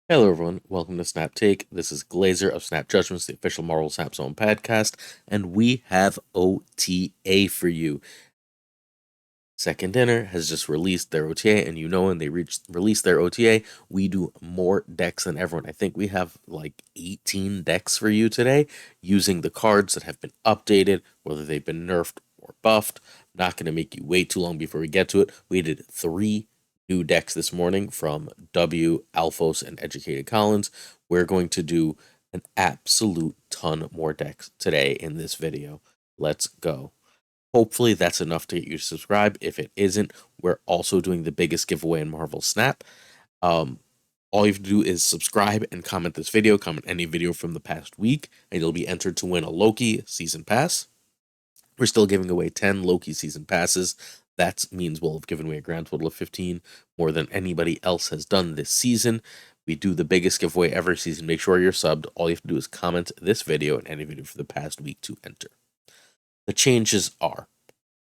Hello, everyone. Welcome to Snap Take. This is Glazer of Snap Judgments, the official Marvel Snap Zone podcast, and we have OTA for you. Second Dinner has just released their OTA, and when they release their OTA, we do more decks than everyone. I think we have like 18 decks for you today using the cards that have been updated, whether they've been nerfed or buffed. I'm not going to make you wait too long before we get to it. We did 3 new decks this morning from W, Alphos, and Educated Collins. We're going to do an absolute ton more decks today in this video. Let's go. Hopefully that's enough to get you to subscribe. If it isn't, we're also doing the biggest giveaway in Marvel Snap. Um, all you have to do is subscribe and comment this video, comment any video from the past week, and you'll be entered to win a Loki season pass. We're still giving away 10 Loki season passes. That means we'll have given away a grand total of 15, more than anybody else has done this season. We do the biggest giveaway every season. Make sure you're subbed. All you have to do is comment this video and any video for the past week to enter. The changes are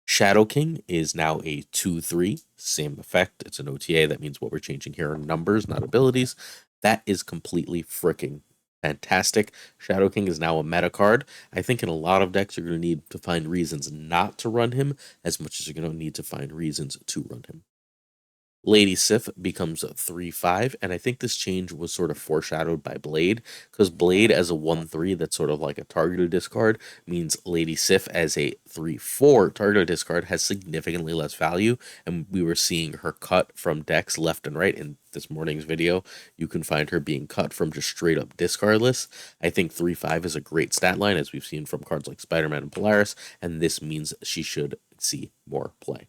Shadow King is now a 2/3, same effect. It's an OTA. That means what we're changing here are numbers, not abilities. That is completely freaking fantastic. Shadow King is now a meta card. I think in a lot of decks, you're going to need to find reasons not to run him as much as you're going to need to find reasons to run him. Lady Sif becomes a 3/5, and I think this change was sort of foreshadowed by Blade, because Blade as a 1/3 that's sort of like a targeted discard means Lady Sif as a 3/4 targeted discard has significantly less value, and we were seeing her cut from decks left and right. In this morning's video, you can find her being cut from just straight up discard lists. I think 3/5 is a great stat line, as we've seen from cards like Spider-Man and Polaris, and this means she should see more play.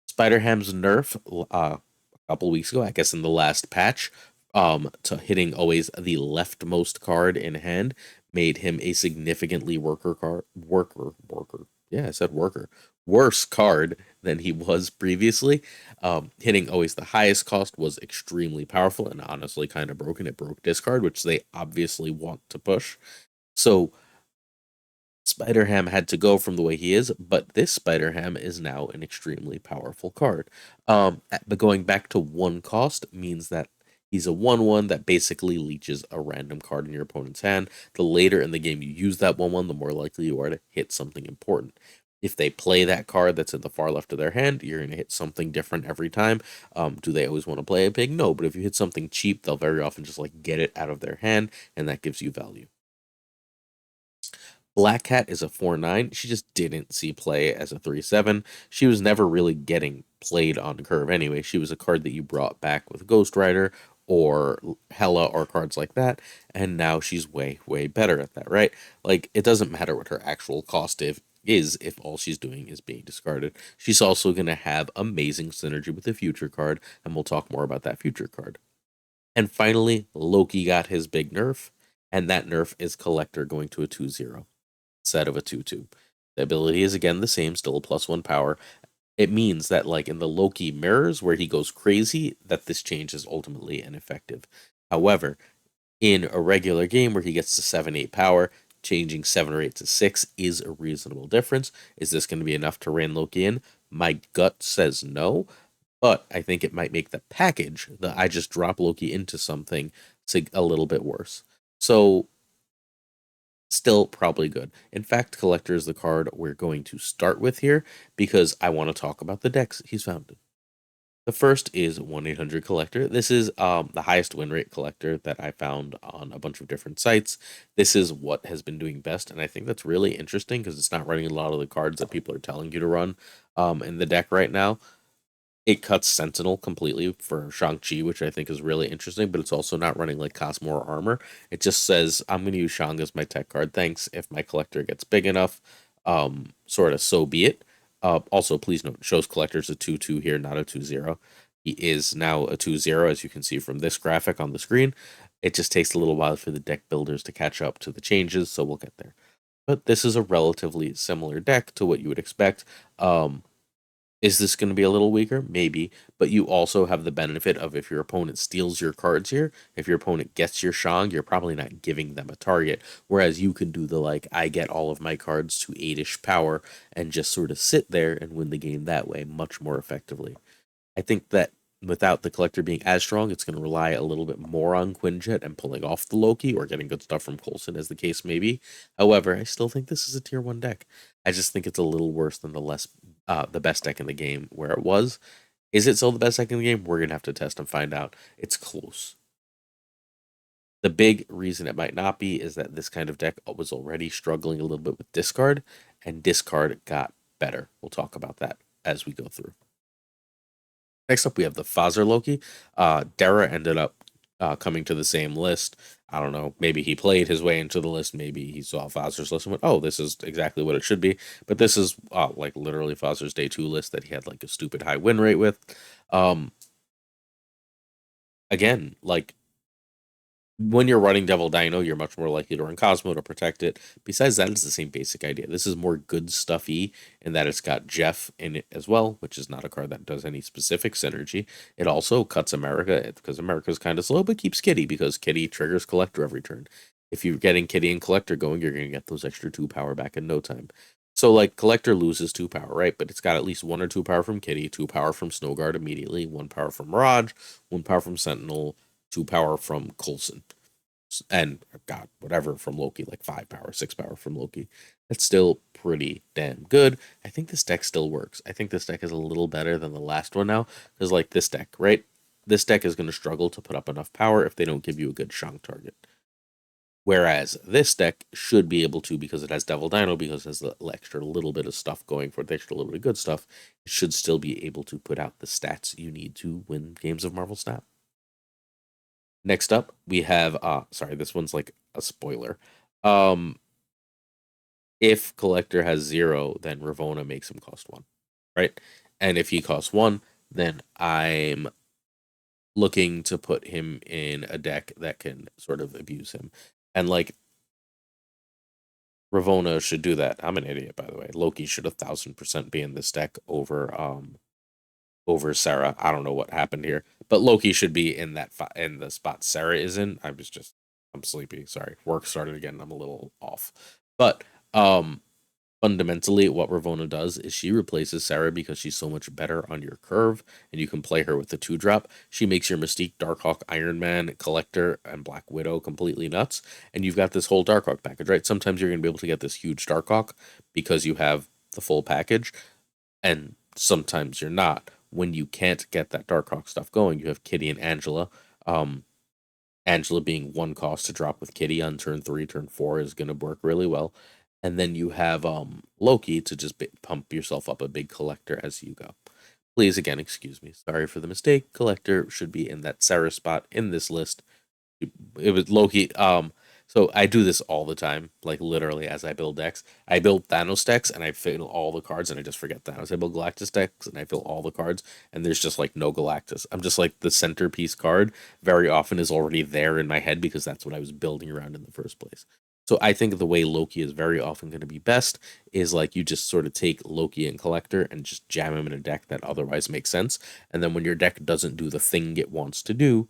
Spider-Ham's nerf a couple weeks ago, I guess in the last patch, to hitting always the leftmost card in hand made him a significantly Yeah, I said worker. Worse card than he was previously. Hitting always the highest cost was extremely powerful and honestly kind of broken. It broke discard, which they obviously want to push. So Spider-Ham had to go from the way he is, but this Spider-Ham is now an extremely powerful card. But going back to 1 cost means that he's a 1/1 that basically leeches a random card in your opponent's hand. The later in the game you use that 1/1, the more likely you are to hit something important. If they play that card that's in the far left of their hand, you're going to hit something different every time. Do they always want to play it big? No, but if you hit something cheap, they'll very often just like get it out of their hand, and that gives you value. Black Cat is a 4/9. She just didn't see play as a 3/7. She was never really getting played on curve anyway. She was a card that you brought back with Ghost Rider or Hela or cards like that, and now she's way, way better at that, right? Like, it doesn't matter what her actual cost is if all she's doing is being discarded. She's also going to have amazing synergy with the future card, and we'll talk more about that future card. And finally, Loki got his big nerf, and that nerf is Collector going to a 2/0 instead of a 2/2. The ability is again the same, still a +1 power. It means that, like in the Loki mirrors where he goes crazy, that this change is ultimately ineffective. However, in a regular game where he gets to 7/8 power, changing 7 or 8 to 6 is a reasonable difference. Is this going to be enough to rein Loki in? My gut says no, but I think it might make the package that I just drop Loki into something a little bit worse. So still probably good. In fact, Collector is the card we're going to start with here because I want to talk about the decks he's founded. The first is 1-800 Collector. This is the highest win rate collector that I found on a bunch of different sites. This is what has been doing best, and I think that's really interesting because it's not running a lot of the cards that people are telling you to run in the deck right now. It cuts Sentinel completely for Shang-Chi, which I think is really interesting, but it's also not running like Cosmo or Armor. It just says, I'm going to use Shang as my tech card. Thanks. If my collector gets big enough, sort of so be it. Also, please note, shows collector's a 2/2 here, not a 2/0. He is now a 2/0, as you can see from this graphic on the screen. It just takes a little while for the deck builders to catch up to the changes, so we'll get there. But this is a relatively similar deck to what you would expect. Is this going to be a little weaker? Maybe, but you also have the benefit of if your opponent steals your cards here, if your opponent gets your Shang, you're probably not giving them a target. Whereas you can do the like, I get all of my cards to 8-ish power and just sort of sit there and win the game that way much more effectively. I think that without the collector being as strong, it's going to rely a little bit more on Quinjet and pulling off the Loki or getting good stuff from Coulson, as the case may be. However, I still think this is a tier 1 deck. I just think it's a little worse than the best deck in the game where it was. Is it still the best deck in the game? We're going to have to test and find out. It's close. The big reason it might not be is that this kind of deck was already struggling a little bit with discard, and discard got better. We'll talk about that as we go through. Next up, we have the Fazer Loki. Dara ended up coming to the same list. I don't know. Maybe he played his way into the list. Maybe he saw Fazer's list and went, "Oh, this is exactly what it should be." But this is like literally Fazer's day 2 list that he had like a stupid high win rate with. Again, like when you're running Devil Dino, you're much more likely to run Cosmo to protect it. Besides that, it's the same basic idea. This is more good stuffy in that it's got Jeff in it as well, which is not a card that does any specific synergy. It also cuts America because America's kind of slow, but keeps Kitty because Kitty triggers Collector every turn. If you're getting Kitty and Collector going, you're going to get those extra 2 power back in no time. So, like, Collector loses 2 power, right? But it's got at least 1 or 2 power from Kitty, 2 power from Snowguard immediately, 1 power from Mirage, 1 power from Sentinel, 2 power from Coulson, and God, whatever from Loki, like 5 power, 6 power from Loki. That's still pretty damn good. I think this deck still works. I think this deck is a little better than the last one now, because like this deck, right? This deck is going to struggle to put up enough power if they don't give you a good Shang target. Whereas this deck should be able to, because it has Devil Dino, because it has the extra little bit of stuff going for it, the extra little bit of good stuff, it should still be able to put out the stats you need to win games of Marvel Snap. Next up, we have sorry, this one's like a spoiler. If Collector has 0, then Ravona makes him cost 1, right? And if he costs 1, then I'm looking to put him in a deck that can sort of abuse him. And like Ravona should do that. I'm an idiot, by the way. Loki should 1,000% be in this deck over Sarah. I don't know what happened here, but Loki should be in that in the spot Sarah is in. I'm sleepy. Sorry, work started again. I'm a little off, but fundamentally, what Ravona does is she replaces Sarah because she's so much better on your curve, and you can play her with the 2-drop. She makes your Mystique, Darkhawk, Iron Man, Collector, and Black Widow completely nuts, and you've got this whole Darkhawk package, right? Sometimes you're going to be able to get this huge Darkhawk because you have the full package, and sometimes you're not. When you can't get that Darkhawk stuff going, you have Kitty and Angela. Angela being 1 cost to drop with Kitty on turn 3, turn 4 is going to work really well. And then you have Loki to just pump yourself up a big Collector as you go. Please, again, excuse me. Sorry for the mistake. Collector should be in that Sarah spot in this list. It was Loki. So I do this all the time, like literally as I build decks. I build Thanos decks and I fill all the cards and I just forget Thanos. I build Galactus decks and I fill all the cards and there's just like no Galactus. I'm just like the centerpiece card very often is already there in my head because that's what I was building around in the first place. So I think the way Loki is very often going to be best is like you just sort of take Loki and Collector and just jam him in a deck that otherwise makes sense. And then when your deck doesn't do the thing it wants to do,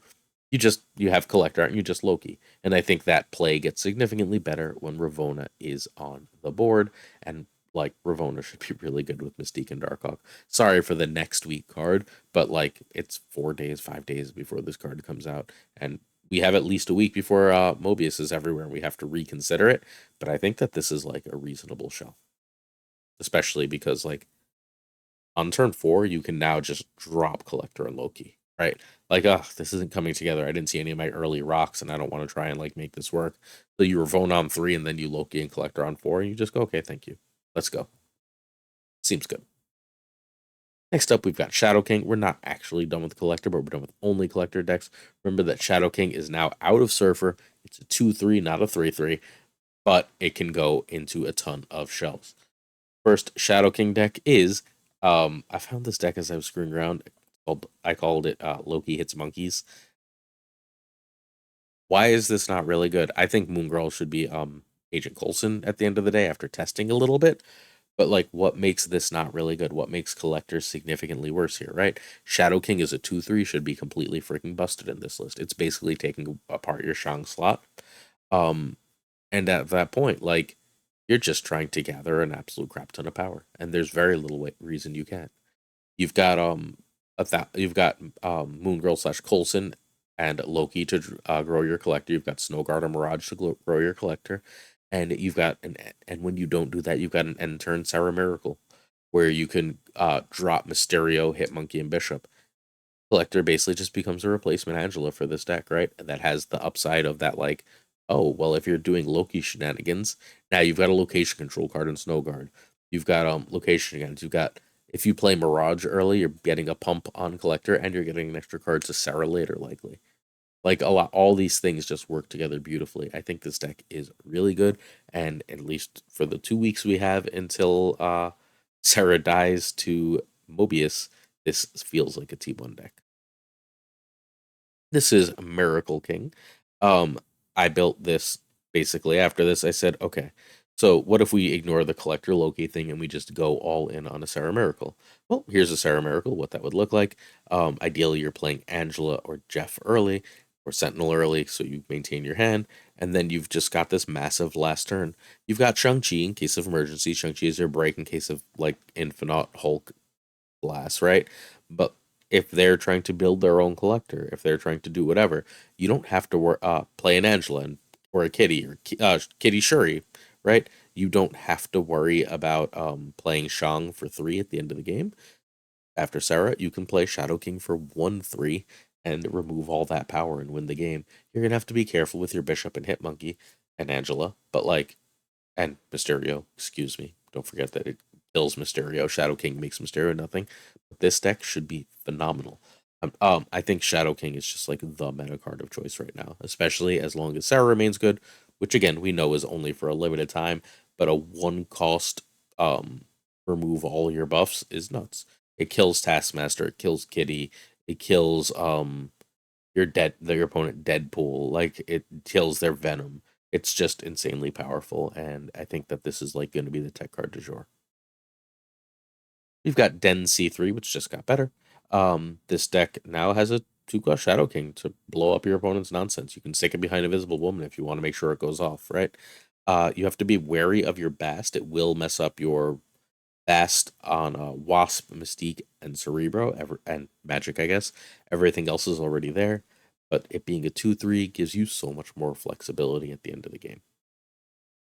you have Collector and you just Loki. And I think that play gets significantly better when Ravona is on the board. And like Ravona should be really good with Mystique and Darkhawk. Sorry for the next week card, but like it's 4 days, 5 days before this card comes out. And we have at least a week before Mobius is everywhere and we have to reconsider it. But I think that this is like a reasonable show. Especially because like on turn 4, you can now just drop Collector and Loki, right? Like, this isn't coming together. I didn't see any of my early rocks, and I don't want to try and like make this work. So you Ravona on 3, and then you Loki and Collector on 4, and you just go, okay, thank you. Let's go. Seems good. Next up, we've got Shadow King. We're not actually done with Collector, but we're done with only Collector decks. Remember that Shadow King is now out of Surfer. It's a 2-3, not a 3-3, but it can go into a ton of shells. First Shadow King deck is, I found this deck as I was screwing around. I called it Loki Hits Monkeys. Why is this not really good? I think Moon Girl should be Agent Coulson at the end of the day after testing a little bit. But like, what makes this not really good? What makes Collector significantly worse here, right? Shadow King is a 2-3, should be completely freaking busted in this list. It's basically taking apart your Shang slot. And at that point, like, you're just trying to gather an absolute crap ton of power. And there's very little reason you can't. You've got you've got Moon Girl / Coulson and Loki to grow your collector. You've got Snowguard or Mirage to grow your collector, and you've got and when you don't do that, you've got an end turn Sarah Miracle, where you can drop Mysterio, Hitmonkey, and Bishop. Collector basically just becomes a replacement Angela for this deck, right? That has the upside of that, like, oh, well, if you're doing Loki shenanigans, now you've got a location control card in Snowguard. You've got location shenanigans. You've got, if you play Mirage early, you're getting a pump on Collector and you're getting an extra card to Sarah later, likely. Like a lot, all these things just work together beautifully. I think this deck is really good, and at least for the 2 weeks we have until Sarah dies to Mobius, this feels like a T1 deck. This is Miracle King. Um, I built this basically after this. I said, okay, so what if we ignore the collector Loki thing and we just go all in on a Sarah Miracle? Well, here's a Sarah Miracle, what that would look like. Ideally, you're playing Angela or Jeff early or Sentinel early, so you maintain your hand, and then you've just got this massive last turn. You've got Shang-Chi in case of emergency. Shang-Chi is your break in case of like Infinite Hulk glass, right? But if they're trying to build their own collector, if they're trying to do whatever, you don't have to play an Angela or a Kitty or Kitty Shuri, right? You don't have to worry about playing Shang for 3 at the end of the game. After Sarah, you can play Shadow King for 1/3 and remove all that power and win the game. You're gonna have to be careful with your Bishop and Hitmonkey and Angela, but like, and Mysterio, excuse me. Don't forget that it kills Mysterio. Shadow King makes Mysterio nothing. But this deck should be phenomenal. I think Shadow King is just like the meta card of choice right now, especially as long as Sarah remains good, which again we know is only for a limited time. But a 1 cost remove all your buffs is nuts. It kills Taskmaster. It kills Kitty. It kills your opponent Deadpool. Like it kills their Venom. It's just insanely powerful, and I think that this is like going to be the tech card du jour. We've got Den C3, which just got better. This deck now has a 2-cost Shadow King to blow up your opponent's nonsense. You can stick it behind Invisible Woman if you want to make sure it goes off, right? You have to be wary of your Bast. It will mess up your Bast on Wasp, Mystique, and Cerebro, and Magic, I guess. Everything else is already there, but it being a 2/3 gives you so much more flexibility at the end of the game.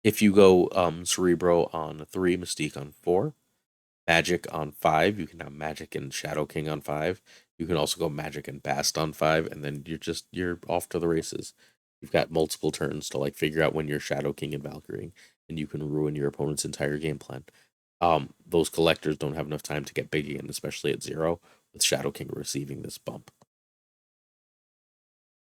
If you go Cerebro on 3, Mystique on 4, Magic on 5, you can have Magic and Shadow King on 5. You can also go Magic and Bast on 5, and then you're off to the races. You've got multiple turns to like figure out when you're Shadow King and Valkyrie, and you can ruin your opponent's entire game plan. Those collectors don't have enough time to get big again, especially at 0, with Shadow King receiving this bump.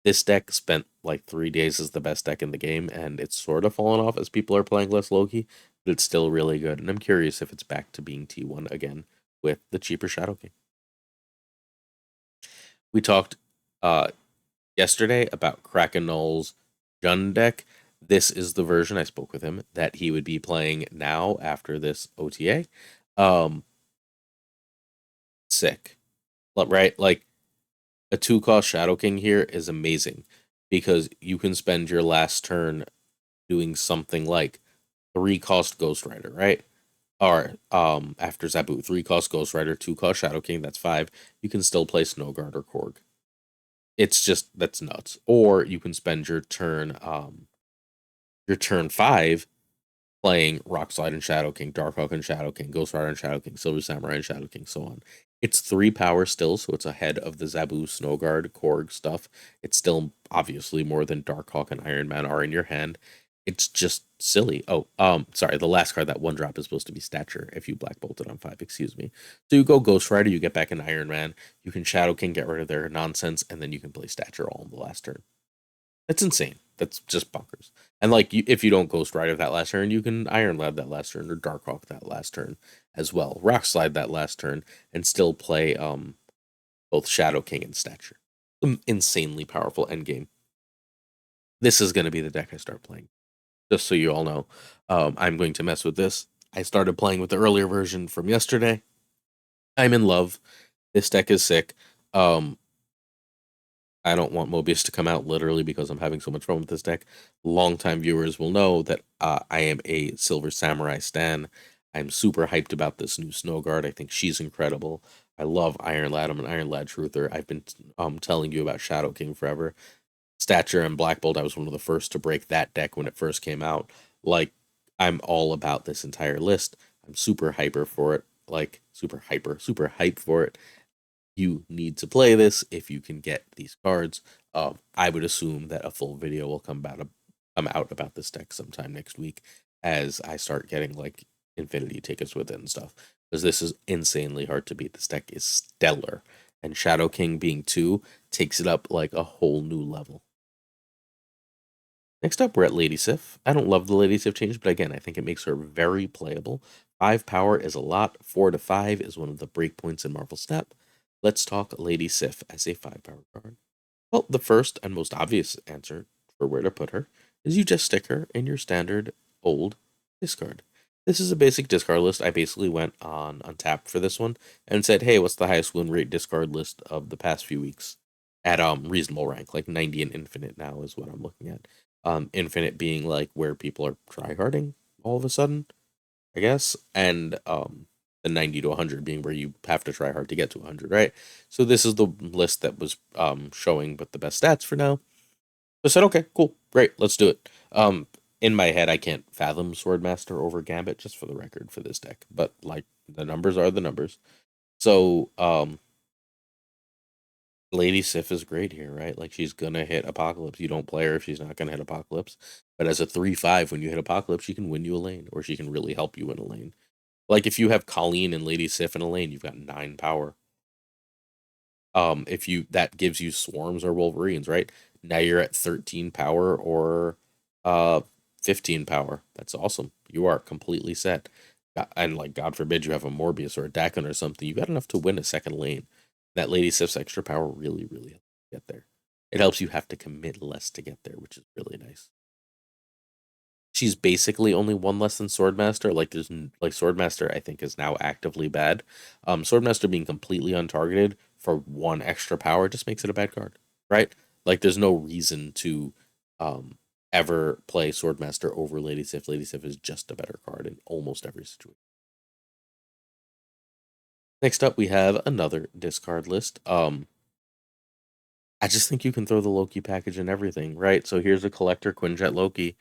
This deck spent like 3 days as the best deck in the game, and it's sort of fallen off as people are playing less Loki, but it's still really good. And I'm curious if it's back to being T1 again with the cheaper Shadow King. We talked yesterday about Kraken Null's Jund deck. This is the version, I spoke with him, that he would be playing now after this OTA. Sick. Right? Like, a 2-cost Shadow King here is amazing because you can spend your last turn doing something like 3-cost Ghost Rider, right? Or after Zabu, 3-cost Ghost Rider, 2-cost Shadow King, that's 5. You can still play Snowguard or Korg. It's just that's nuts. Or you can spend your turn 5 playing Rockslide and Shadow King, Darkhawk and Shadow King, Ghost Rider and Shadow King, Silver Samurai and Shadow King, so on. It's 3 power still, so it's ahead of the Zabu, Snowguard, Korg stuff. It's still obviously more than Darkhawk and Iron Man are in your hand. It's just silly. Oh, sorry, the last card, that 1-drop, is supposed to be Stature if you Black Bolted on 5, excuse me. So you go Ghost Rider, you get back an Iron Man, you can Shadow King, get rid of their nonsense, and then you can play Stature all in the last turn. That's insane. That's just bonkers. And like, if you don't Ghost Rider that last turn, you can Iron Lad that last turn or Darkhawk that last turn as well. Rock Slide that last turn and still play both Shadow King and Stature. Insanely powerful endgame. This is going to be the deck I start playing. Just so you all know, I'm going to mess with this. I started playing with the earlier version from yesterday. I'm in love. This deck is sick. I don't want Mobius to come out literally because I'm having so much fun with this deck. Longtime viewers will know that I am a Silver Samurai stan. I'm super hyped about this new Snowguard. I think she's incredible. I love Iron Lad. I'm an Iron Lad truther. I've been telling you about Shadow King forever. Stature and Black Bolt, I was one of the first to break that deck when it first came out. Like, I'm all about this entire list. I'm super hyper for it. Like, super hype for it. You need to play this if you can get these cards. I would assume that a full video will come out about this deck sometime next week as I start getting like infinity tickets with it and stuff. Because this is insanely hard to beat. This deck is stellar, and Shadow King being 2 takes it up like a whole new level. Next up, we're at Lady Sif. I don't love the Lady Sif change, but again, I think it makes her very playable. 5 power is a lot. 4 to 5 is one of the breakpoints in Marvel Snap. Let's talk Lady Sif as a 5 power card. Well, the first and most obvious answer for where to put her is you just stick her in your standard old discard. This is a basic discard list. I basically went on Untapped for this one and said, hey, what's the highest win rate discard list of the past few weeks? At reasonable rank, like 90 and infinite now is what I'm looking at. Infinite being like where people are tryharding all of a sudden, I guess, and the 90 to 100 being where you have to try hard to get to 100, right? So this is the list that was showing but the best stats for now. So I said, okay, cool, great, let's do it. In my head, I can't fathom Swordmaster over Gambit, just for the record, for this deck, but like the numbers are the numbers. So Lady Sif is great here, right? Like she's gonna hit Apocalypse. You don't play her if she's not gonna hit Apocalypse. But as a 3/5, when you hit Apocalypse, she can win you a lane, or she can really help you win a lane. Like if you have Colleen and Lady Sif in a lane, you've got 9 power. If you that gives you Swarms or Wolverines, right? Now you're at 13 power or uh 15 power. That's awesome. You are completely set. And like God forbid you have a Morbius or a Dakon or something, you got enough to win a second lane. That Lady Sif's extra power really helps you get there. It helps you have to commit less to get there, which is really nice. She's basically only one less than Swordmaster. Like there's like Swordmaster, I think is now actively bad. Swordmaster being completely untargeted for 1 extra power just makes it a bad card, right? Like there's no reason to um ever play Swordmaster over Lady Sif. Lady Sif is just a better card in almost every situation. Next up, we have another discard list. I just think you can throw the Loki package in everything, right? So here's a collector Quinjet Loki.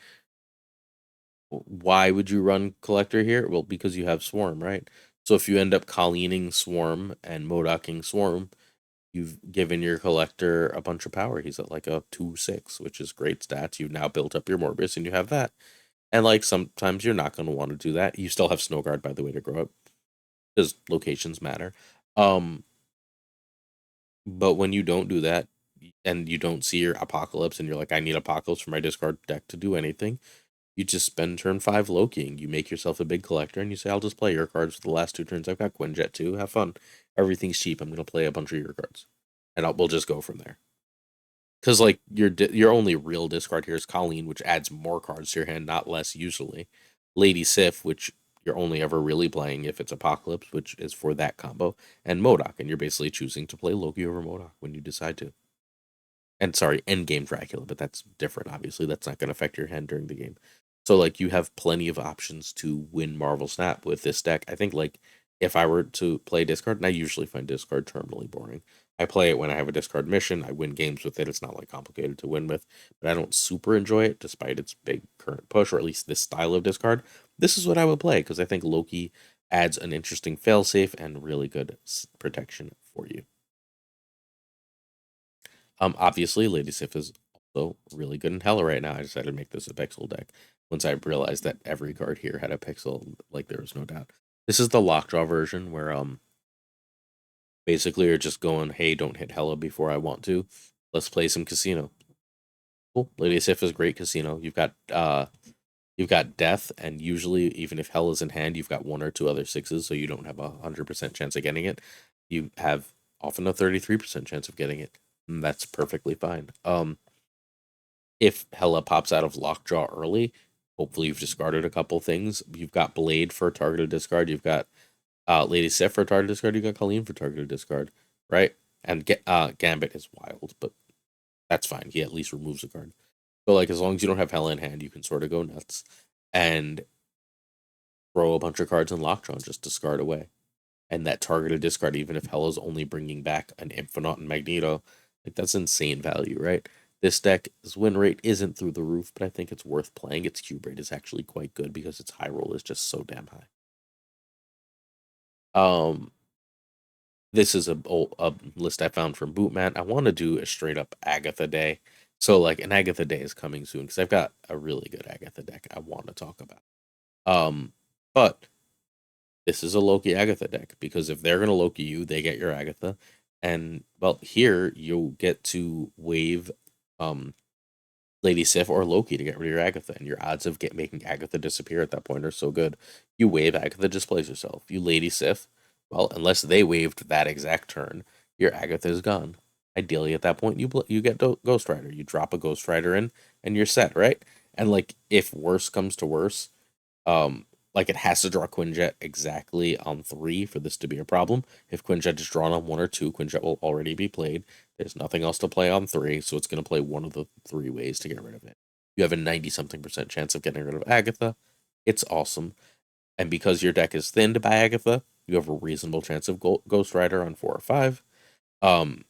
Why would you run collector here? Well, because you have Swarm, right? So if you end up Colleening Swarm and Modocking Swarm, you've given your collector a bunch of power. He's at like a 2/6, which is great stats. You've now built up your Morbius and you have that. And like sometimes you're not going to want to do that. You still have Snow Guard, by the way, to grow up because locations matter. Um, but when you don't do that and you don't see your Apocalypse and you're like, I need Apocalypse for my discard deck to do anything, you just spend turn 5 Lokiing. You make yourself a big collector and you say, I'll just play your cards for the last 2 turns. I've got Quinjet too. Have fun. Everything's cheap. I'm going to play a bunch of your cards. And we'll just go from there. Because, like, your only real discard here is Colleen, which adds more cards to your hand, not less usually. Lady Sif, which you're only ever really playing if it's Apocalypse, which is for that combo. And Modoc, and you're basically choosing to play Loki over Modoc when you decide to. And sorry, end game Dracula, but that's different. Obviously, that's not going to affect your hand during the game. So like you have plenty of options to win Marvel Snap with this deck. I think like if I were to play discard, and I usually find discard terminally boring. I play it when I have a discard mission. I win games with it. It's not like complicated to win with, but I don't super enjoy it despite its big current push, or at least this style of discard. This is what I would play because I think Loki adds an interesting failsafe and really good protection for you. Obviously, Lady Sif is also really good in Hella right now. I decided to make this a pixel deck once I realized that every card here had a pixel. Like there was no doubt. This is the lockjaw version where basically you're just going, hey, don't hit Hella before I want to. Let's play some casino. Cool. Lady Sif is great casino. You've got death, and usually even if Hella's in hand, you've got 1 or 2 other 6s, so you don't have 100% chance of getting it. You have often a 33% chance of getting it. And that's perfectly fine. If Hella pops out of Lockjaw early, hopefully you've discarded a couple things. You've got Blade for targeted discard. You've got Lady Sif for targeted discard. You've got Colleen for targeted discard, right? And Gambit is wild, but that's fine. He at least removes a card. So like as long as you don't have Hella in hand, you can sort of go nuts and throw a bunch of cards in Lockjaw and just discard away. and that targeted discard, even if Hela's only bringing back an Infinite and Magneto, like that's insane value, right? This deck's win rate isn't through the roof, but I think it's worth playing. Its cube rate is actually quite good because its high roll is just so damn high. Um, this is a list I found from Bootmat. I want to do a straight up Agatha day. So like an Agatha day is coming soon because I've got a really good Agatha deck I want to talk about. But this is a Loki Agatha deck because if they're gonna Loki you, they get your Agatha, and well, here you'll get to wave um Lady Sif or Loki to get rid of your Agatha, and your odds of making Agatha disappear at that point are so good. You wave Agatha, displays yourself. You Lady Sif, well, unless they waved that exact turn, your Agatha is gone. Ideally, at that point, you get Ghost Rider. You drop a Ghost Rider in, and you're set, right? And like, if worse comes to worse, um, like it has to draw Quinjet exactly on 3 for this to be a problem. If Quinjet is drawn on 1 or 2, Quinjet will already be played. There's nothing else to play on 3, so it's going to play one of the 3 ways to get rid of it. You have a 90 something percent chance of getting rid of Agatha. It's awesome. And because your deck is thinned by Agatha, you have a reasonable chance of Ghost Rider on 4 or 5. Um,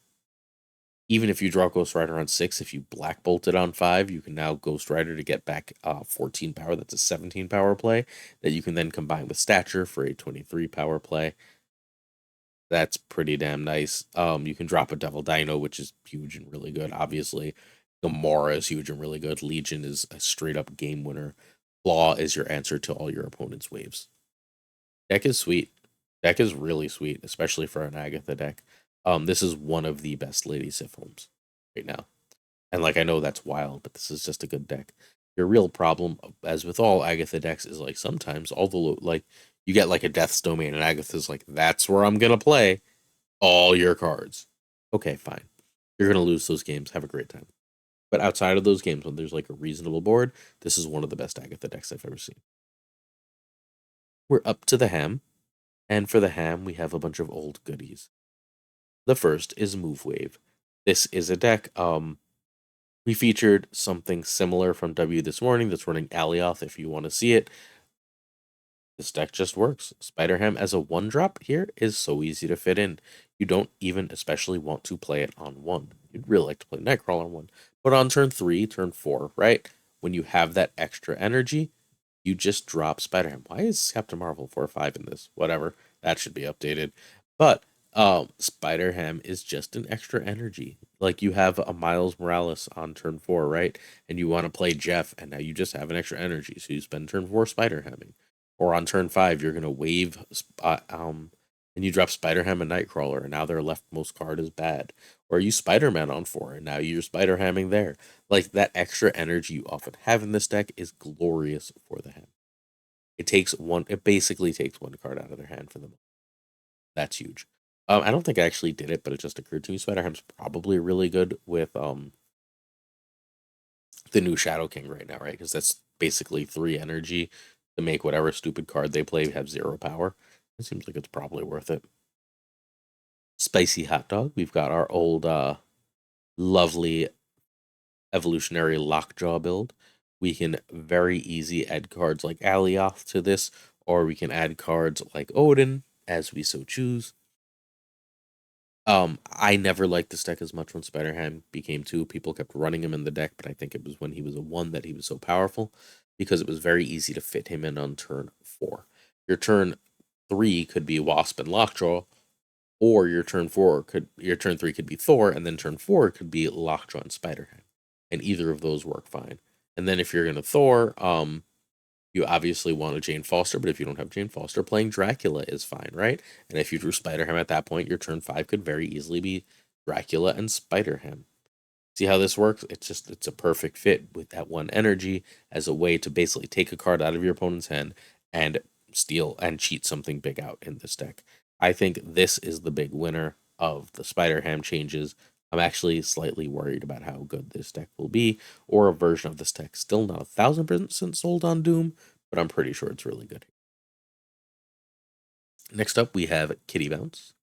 Even if you draw Ghost Rider on 6, if you Black Bolt it on 5, you can now Ghost Rider to get back 14 power. That's a 17 power play that you can then combine with Stature for a 23 power play. That's pretty damn nice. You can drop a Devil Dino, which is huge and really good, obviously. Gamora is huge and really good. Legion is a straight up game winner. Claw is your answer to all your opponent's waves. Deck is sweet. Deck is really sweet, especially for an Agatha deck. This is one of the best Lady Sif homes right now. And like I know that's wild, but this is just a good deck. Your real problem, as with all Agatha decks, is like sometimes all the like you get like a Death's Domain, and Agatha's like, that's where I'm gonna play all your cards. Okay, fine. You're gonna lose those games. Have a great time. But outside of those games, when there's like a reasonable board, this is one of the best Agatha decks I've ever seen. We're up to the ham, and for the ham, we have a bunch of old goodies. The first is Move Wave. This is a deck. We featured something similar from W this morning that's running Alioth if you want to see it. This deck just works. Spider Ham as a 1-drop here is so easy to fit in. You don't even especially want to play it on 1. You'd really like to play Nightcrawler on 1. But on turn 3, turn 4, right? When you have that extra energy, you just drop Spider Ham. Why is Captain Marvel 4 or 5 in this? Whatever. That should be updated. But Spider Ham is just an extra energy. Like you have a Miles Morales on turn 4, right? And you want to play Jeff, and now you just have an extra energy. So you spend turn 4 Spider Hamming. Or on turn 5, you're gonna wave and you drop Spider Ham and Nightcrawler, and now their leftmost card is bad. Or you Spider Man on 4, and now you're Spider Hamming there. Like that extra energy you often have in this deck is glorious for the hand. It basically takes one card out of their hand for them. That's huge. I don't think I actually did it, but it just occurred to me. Spider Ham's probably really good with the new Shadow King right now, right? Because that's basically 3 energy to make whatever stupid card they play have 0 power. It seems like it's probably worth it. Spicy Hot Dog. We've got our old lovely evolutionary Lockjaw build. We can very easy add cards like Alioth to this, or we can add cards like Odin as we so choose. I never liked this deck as much when Spider Ham became 2. People kept running him in the deck, but I think it was when he was a 1 that he was so powerful because it was very easy to fit him in on turn 4. Your turn 3 could be Wasp and Lockjaw, or your turn 3 could be Thor, and then turn 4 could be Lockjaw and Spider Ham. And either of those work fine. And then if you're gonna Thor, you obviously want a Jane Foster, but if you don't have Jane Foster, playing Dracula is fine, right? And if you drew Spider Ham at that point, your turn 5 could very easily be Dracula and Spider Ham. See how this works? It's a perfect fit with that 1 energy as a way to basically take a card out of your opponent's hand and steal and cheat something big out in this deck. I think this is the big winner of the Spider Ham changes. I'm actually slightly worried about how good this deck will be, or a version of this deck. Still not 1,000% sold on Doom, but I'm pretty sure it's really good. Next up, we have Kitty Bounce.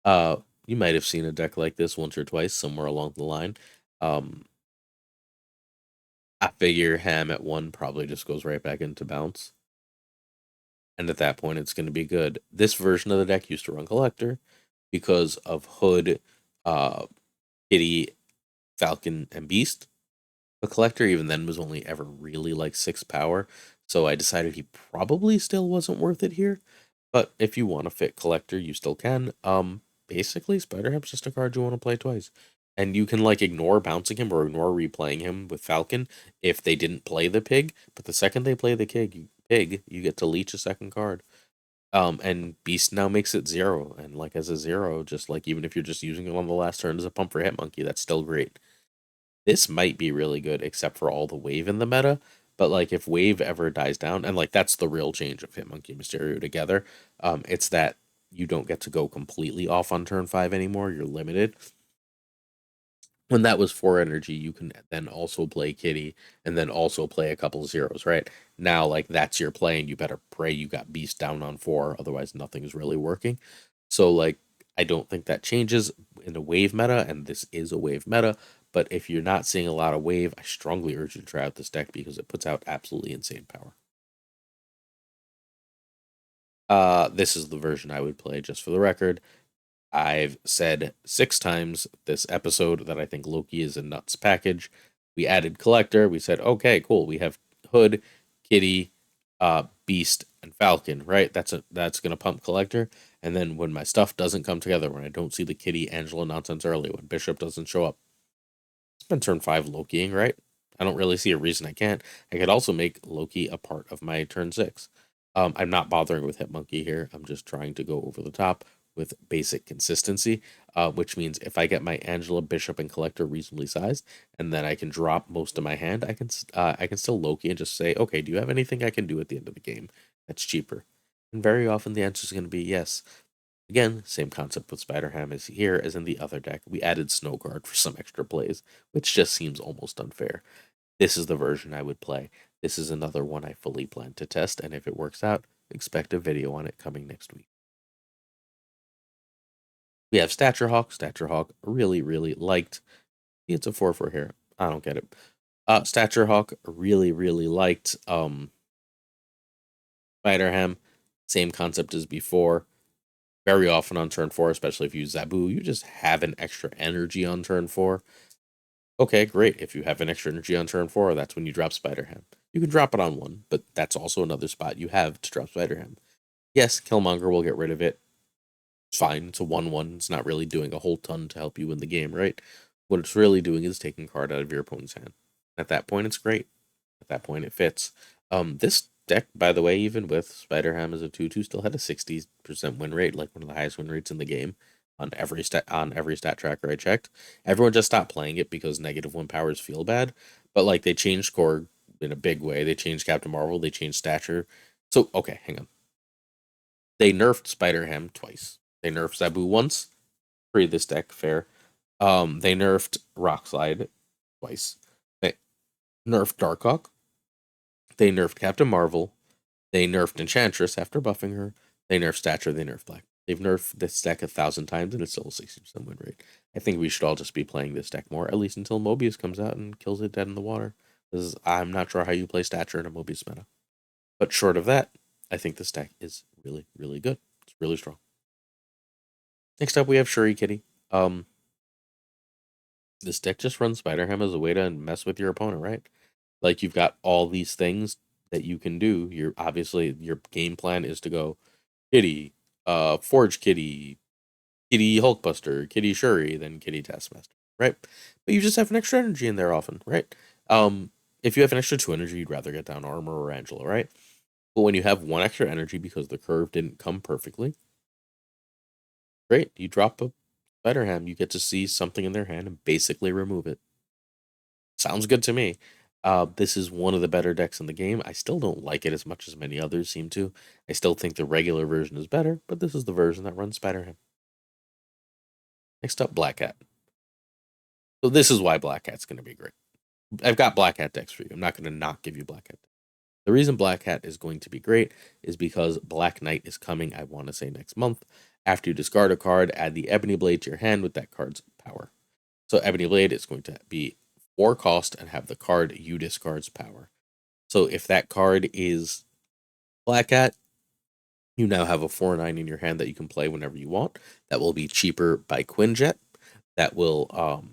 You might have seen a deck like this once or twice somewhere along the line. I figure Ham at 1 probably just goes right back into Bounce. and at that point, it's going to be good. This version of the deck used to run Collector because of Hood, uh, Kitty, Falcon, and Beast. A Collector, even then, was only ever really like 6 power, so I decided he probably still wasn't worth it here. But if you want to fit Collector, you still can. Basically, Spider Ham's just a card you want to play twice. And you can like ignore bouncing him or ignore replaying him with Falcon if they didn't play the pig. But the second they play the pig, you get to leech a second card. And Beast now makes it 0. And like as a 0, just like even if you're just using it on the last turn as a pump for Hitmonkey, that's still great. This might be really good, except for all the wave in the meta. But like if wave ever dies down, and like that's the real change of Hitmonkey and Mysterio together, it's that you don't get to go completely off on turn 5 anymore. You're limited. When that was 4 energy, you can then also play Kitty and then also play a couple zeros, right? Now, like that's your play, and you better pray you got Beast down on 4, otherwise nothing's really working. So like I don't think that changes in the wave meta, and this is a wave meta. But if you're not seeing a lot of wave, I strongly urge you to try out this deck because it puts out absolutely insane power. This is the version I would play, just for the record. I've said 6 times this episode that I think Loki is a nuts package. We added Collector. We said, okay, cool. We have Hood, Kitty, Beast, and Falcon, right? That's gonna pump Collector. And then when my stuff doesn't come together, when I don't see the Kitty Angela nonsense early, when Bishop doesn't show up, it's been turn 5 Lokiing, right? I don't really see a reason I can't. I could also make Loki a part of my turn 6. I'm not bothering with Hitmonkey here. I'm just trying to go over the top with basic consistency, which means if I get my Angela, Bishop, and Collector reasonably sized, and then I can drop most of my hand, I can still Loki and just say, okay, do you have anything I can do at the end of the game that's cheaper? And very often the answer is going to be yes. Again, same concept with Spider Ham as here as in the other deck. We added Snow Guard for some extra plays, which just seems almost unfair. This is the version I would play. This is another one I fully plan to test, and if it works out, expect a video on it coming next week. We have Stature Hawk. Stature Hawk really, really liked. It's a 4 for here. I don't get it. Stature Hawk really, really liked Spider Ham. Same concept as before. Very often on turn 4, especially if you use Zabu, you just have an extra energy on turn 4. Okay, great. If you have an extra energy on turn 4, that's when you drop Spider Ham. You can drop it on 1, but that's also another spot you have to drop Spider Ham. Yes, Killmonger will get rid of it. It's fine. It's a 1-1. It's not really doing a whole ton to help you win the game, right? What it's really doing is taking a card out of your opponent's hand. At that point, it's great. At that point, it fits. This deck, by the way, even with Spider Ham as a 2/2, still had a 60% win rate, like one of the highest win rates in the game on every stat tracker I checked. Everyone just stopped playing it because -1 powers feel bad, but like they changed Korg in a big way. They changed Captain Marvel. They changed Stature. So okay, hang on. They nerfed Spider Ham twice. They nerfed Zabu once. Pre this deck, fair. They nerfed Rockslide twice. They nerfed Darkhawk. They nerfed Captain Marvel. They nerfed Enchantress after buffing her. They nerfed Stature. They nerfed Black. They've nerfed this deck 1,000 times, and it's still a 60% win rate. I think we should all just be playing this deck more, at least until Mobius comes out and kills it dead in the water. Because I'm not sure how you play Stature in a Mobius meta. But short of that, I think this deck is really, really good. It's really strong. Next up, we have Shuri Kitty. This deck just runs Spider Ham as a way to mess with your opponent, right? Like you've got all these things that you can do. You're obviously your game plan is to go Kitty, Forge Kitty, Kitty Hulkbuster, Kitty Shuri, then Kitty Taskmaster, right? But you just have an extra energy in there often, right? If you have an extra 2 energy, you'd rather get down Armor or Angela, right? But when you have 1 extra energy because the curve didn't come perfectly, great. You drop a Spider Ham, you get to see something in their hand and basically remove it. Sounds good to me. This is one of the better decks in the game. I still don't like it as much as many others seem to. I still think the regular version is better, but this is the version that runs Spider Ham. Next up, Black Hat. So this is why Black Hat's going to be great. I've got Black Hat decks for you. I'm not going to not give you Black Hat. The reason Black Hat is going to be great is because Black Knight is coming, I want to say next month. After you discard a card, add the Ebony Blade to your hand with that card's power. So Ebony Blade is going to be 4 cost and have the card you discard's power. So if that card is Black Hat, You now have a 4/9 in your hand that you can play whenever you want. That will be cheaper by Quinjet. That will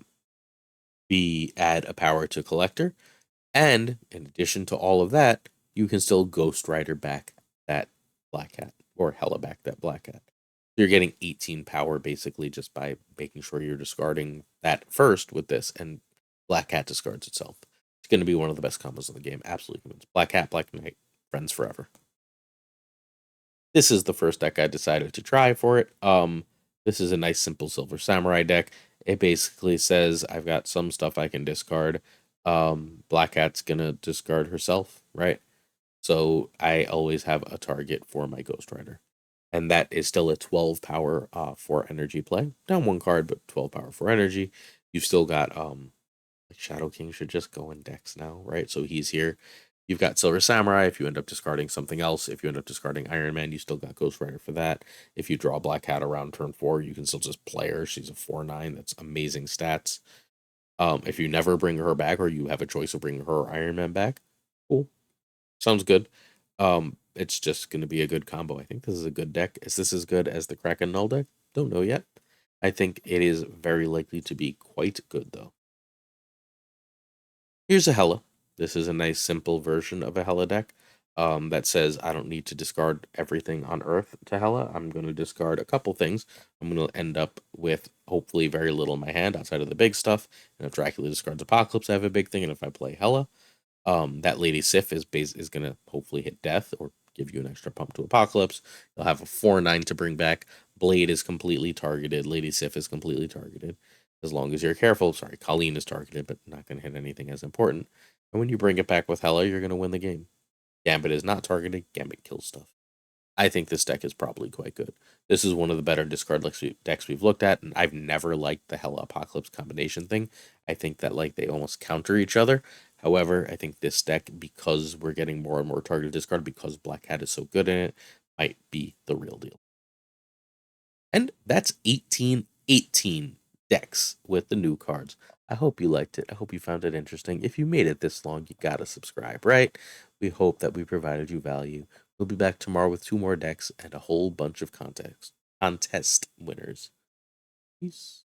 be add a power to Collector. And in addition to all of that, you can still Ghost Rider back that Black Cat, or Hella back that Black Cat. You're getting 18 power basically just by making sure you're discarding that first with this, and Black Cat discards itself. It's going to be one of the best combos in the game. Absolutely convinced. Black Cat, Black Knight, friends forever. This is the first deck I decided to try for it. This is a nice simple Silver Samurai deck. It basically says I've got some stuff I can discard. Black Cat's gonna discard herself, right? So I always have a target for my Ghost Rider. And that is still a 12 power for energy play. Down one card, but 12 power for energy. You've still got like Shadow King should just go in decks now, right? So he's here. You've got Silver Samurai. If you end up discarding something else, if you end up discarding Iron Man, you still got Ghost Rider for that. If you draw Black Cat around turn 4, you can still just play her. She's a 4/9. That's amazing stats. If you never bring her back, or you have a choice of bringing her or Iron Man back, cool. Sounds good. It's just going to be a good combo. I think this is a good deck. Is this as good as the Kraken Null deck? Don't know yet. I think it is very likely to be quite good, though. Here's a Hella. This is a nice, simple version of a Hella deck that says I don't need to discard everything on Earth to Hella. I'm going to discard a couple things. I'm going to end up with hopefully very little in my hand outside of the big stuff. And if Dracula discards Apocalypse, I have a big thing. And if I play Hella, that Lady Sif is gonna hopefully hit death or give you an extra pump to Apocalypse. You'll have a 4/9 to bring back. Blade is completely targeted. Lady Sif is completely targeted. As long as you're careful. Sorry, Colleen is targeted, but not gonna hit anything as important. And when you bring it back with Hela, you're gonna win the game. Gambit is not targeted. Gambit kills stuff. I think this deck is probably quite good. This is one of the better discard decks we've looked at, and I've never liked the Hella Apocalypse combination thing. I think that like they almost counter each other. However, I think this deck, because we're getting more and more targeted discard, because Black Cat is so good in it, might be the real deal. And that's 18 decks with the new cards. I hope you liked it. I hope you found it interesting. If you made it this long, you gotta subscribe, right? We hope that we provided you value. We'll be back tomorrow with 2 more decks and a whole bunch of contest winners. Peace.